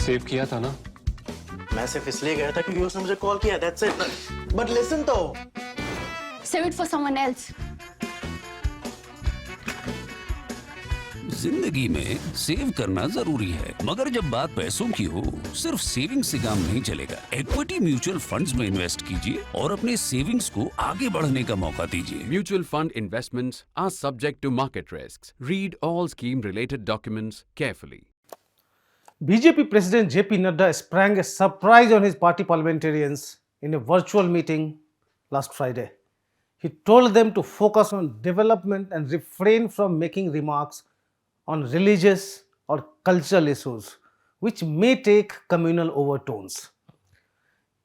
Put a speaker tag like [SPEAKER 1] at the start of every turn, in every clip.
[SPEAKER 1] Save किया था ना?
[SPEAKER 2] मैं सिर्फ इसलिए गया था क्योंकि उसने मुझे कॉल किया, that's it. But listen तो.
[SPEAKER 3] Save it for someone else.
[SPEAKER 4] जिंदगी में सेव करना जरूरी है, मगर जब बात पैसों की हो, सिर्फ सेविंग से काम नहीं चलेगा। इक्विटी म्यूचुअल फंड्स में इन्वेस्ट कीजिए और अपने सेविंग्स को आगे बढ़ने का मौका दीजिए।
[SPEAKER 5] Mutual fund investments are subject to market risks. Read all scheme-related documents carefully.
[SPEAKER 6] BJP President JP Nadda sprang a surprise on his party parliamentarians in a virtual meeting last Friday. He told them to focus on development and refrain from making remarks on religious or cultural issues which may take communal overtones.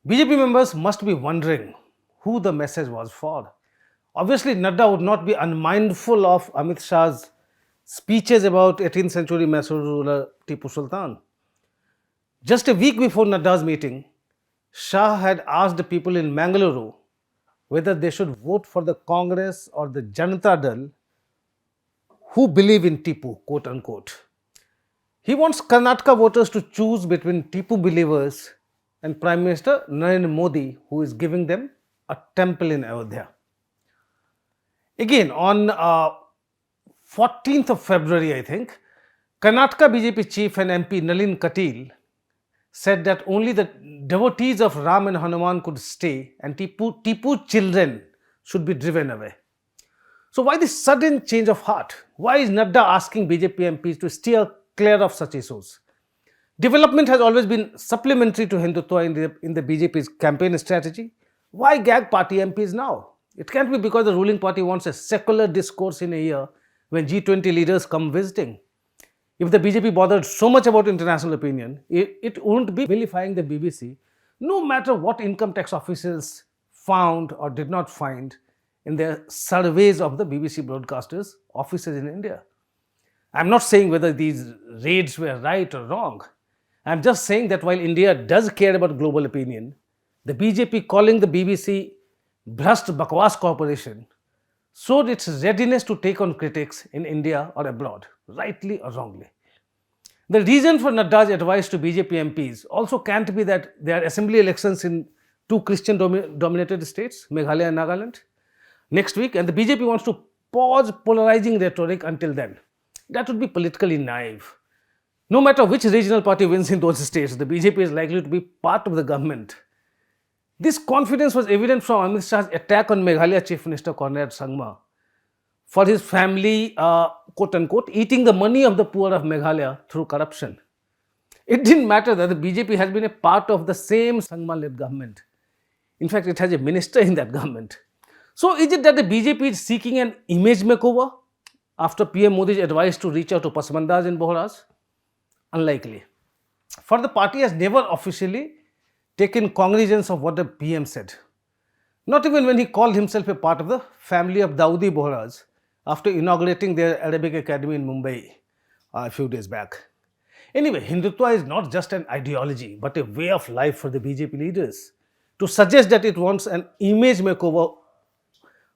[SPEAKER 6] BJP members must be wondering who the message was for. Obviously, Nadda would not be unmindful of Amit Shah's speeches about 18th century Mysore ruler Tipu Sultan. Just a week before Nadda's meeting, Shah had asked the people in Mangaluru whether they should vote for the Congress or the Janata Dal who believe in Tipu, quote unquote. He wants Karnataka voters to choose between Tipu believers and Prime Minister Narendra Modi, who is giving them a temple in Ayodhya. Again, on 14th of February, I think, Karnataka BJP chief and MP Nalin Katil said that only the devotees of Ram and Hanuman could stay and Tipu children should be driven away. So why this sudden change of heart? Why is Nadda asking BJP MPs to steer clear of such issues? Development has always been supplementary to Hindutva in the BJP's campaign strategy. Why gag party MPs now? It can't be because the ruling party wants a secular discourse in a year when G20 leaders come visiting. If the BJP bothered so much about international opinion, it wouldn't be vilifying the BBC, no matter what income tax officials found or did not find in their surveys of the BBC broadcasters' offices in India. I'm not saying whether these raids were right or wrong. I'm just saying that while India does care about global opinion, the BJP calling the BBC Bhrasht Bakwas Corporation showed its readiness to take on critics in India or abroad, rightly or wrongly. The reason for Nadda's advice to BJP MPs also can't be that there are assembly elections in two Christian-dominated states, Meghalaya and Nagaland, next week, and the BJP wants to pause polarizing rhetoric until then. That would be politically naive. No matter which regional party wins in those states, the BJP is likely to be part of the government. This confidence was evident from Amit Shah's attack on Meghalaya Chief Minister Conrad Sangma for his family, quote unquote, eating the money of the poor of Meghalaya through corruption. It didn't matter that the BJP has been a part of the same Sangma-led government. In fact, it has a minister in that government. So is it that the BJP is seeking an image makeover after PM Modi's advice to reach out to Pasmandas in Bohras? Unlikely. For the party has never officially taken cognizance of what the PM said. Not even when he called himself a part of the family of Dawoodi Bohras after inaugurating their Arabic Academy in Mumbai a few days back. Anyway, Hindutva is not just an ideology but a way of life for the BJP leaders. To suggest that it wants an image makeover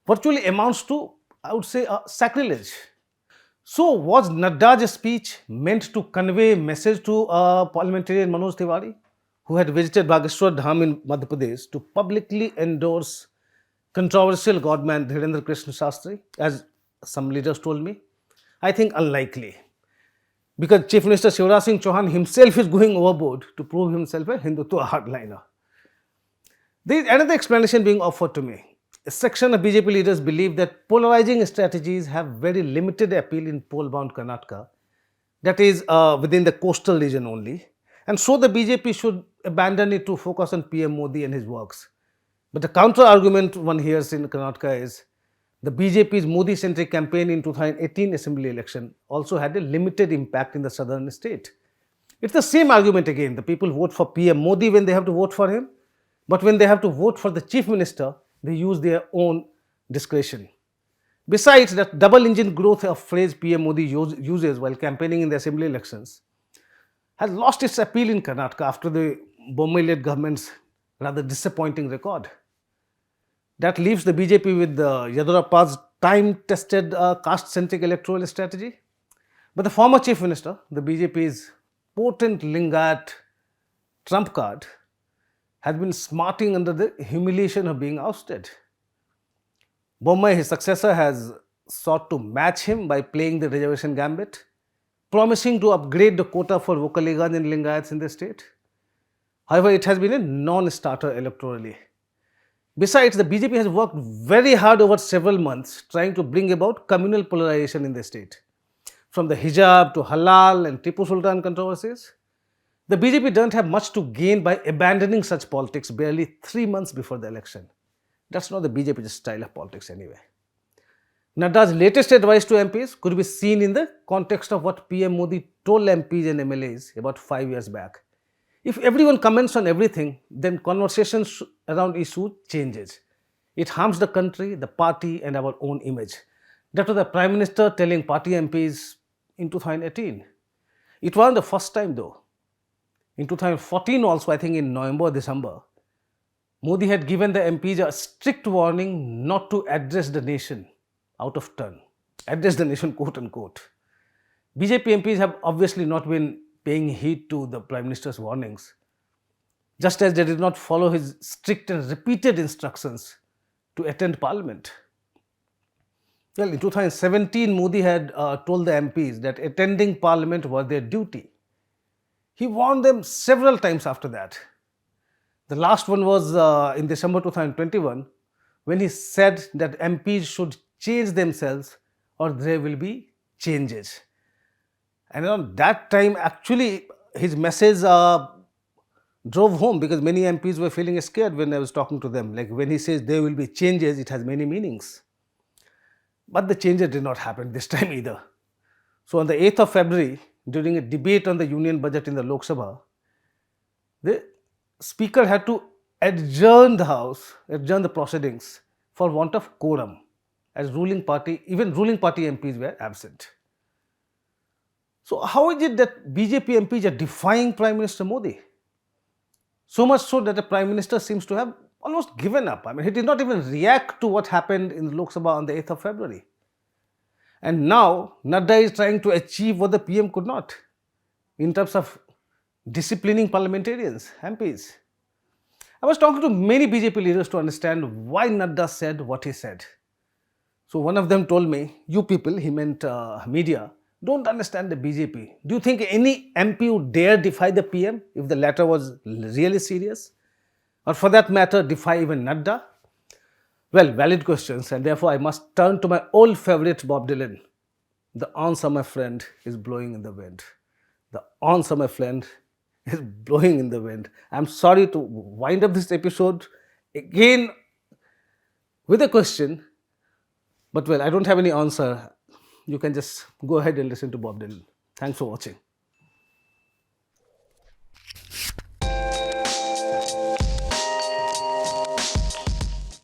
[SPEAKER 6] virtually amounts to, I would say, a sacrilege. So was Nadda's speech meant to convey a message to parliamentarian Manoj Tiwari, who had visited Bageshwar Dham in Madhya Pradesh to publicly endorse controversial godman Dhirendra Krishna Shastri, as some leaders told me? I think unlikely. Because Chief Minister Shivraj Singh Chauhan himself is going overboard to prove himself a Hindutva hardliner. There is another explanation being offered to me. A section of BJP leaders believe that polarizing strategies have very limited appeal in poll-bound Karnataka, that is within the coastal region only, and so the BJP should abandon it to focus on PM Modi and his works. But the counter-argument one hears in Karnataka is the BJP's Modi-centric campaign in 2018 assembly election also had a limited impact in the southern state. It's the same argument again. The people vote for PM Modi when they have to vote for him, but when they have to vote for the chief minister, they use their own discretion. Besides, that double engine growth of phrase PM Modi uses while campaigning in the assembly elections has lost its appeal in Karnataka after the Bommai-led government's rather disappointing record. That leaves the BJP with Yadurappa's time-tested caste-centric electoral strategy. But the former chief minister, the BJP's potent Lingayat trump card, has been smarting under the humiliation of being ousted. Bommai, his successor, has sought to match him by playing the reservation gambit, promising to upgrade the quota for Vokaligas and Lingayats in the state. However, it has been a non-starter electorally. Besides, the BJP has worked very hard over several months trying to bring about communal polarization in the state. From the hijab to halal and Tipu Sultan controversies, the BJP doesn't have much to gain by abandoning such politics barely 3 months before the election. That's not the BJP's style of politics anyway. Nadda's latest advice to MPs could be seen in the context of what PM Modi told MPs and MLAs about 5 years back. If everyone comments on everything, then conversations around issue changes. It harms the country, the party and our own image. That was the Prime Minister telling party MPs in 2018. It wasn't the first time though. In 2014 also, I think in November, December, Modi had given the MPs a strict warning not to address the nation out of turn. Address the nation, quote unquote. BJP MPs have obviously not been paying heed to the Prime Minister's warnings, just as they did not follow his strict and repeated instructions to attend Parliament. Well, in 2017, Modi had told the MPs that attending Parliament was their duty. He warned them several times after that. The last one was in December 2021, when he said that MPs should change themselves or there will be changes. And on that time, actually, his message drove home because many MPs were feeling scared when I was talking to them. Like when he says there will be changes, it has many meanings. But the changes did not happen this time either. So on the 8th of February, during a debate on the union budget in the Lok Sabha, the Speaker had to adjourn the House, adjourn the proceedings for want of quorum, as even ruling party MPs were absent. So how is it that BJP MPs are defying Prime Minister Modi? So much so that the Prime Minister seems to have almost given up. I mean, he did not even react to what happened in the Lok Sabha on the 8th of February. And now Nadda is trying to achieve what the PM could not in terms of disciplining parliamentarians, MPs. I was talking to many BJP leaders to understand why Nadda said what he said. So one of them told me, you people, he meant media, don't understand the BJP. Do you think any MP would dare defy the PM if the latter was really serious? Or for that matter, defy even Nadda? Well, valid questions, and therefore I must turn to my old favorite Bob Dylan. The answer, my friend, is blowing in the wind. The answer, my friend, is blowing in the wind. I'm sorry to wind up this episode again with a question, but well, I don't have any answer. You can just go ahead and listen to Bob Dylan. Thanks for watching.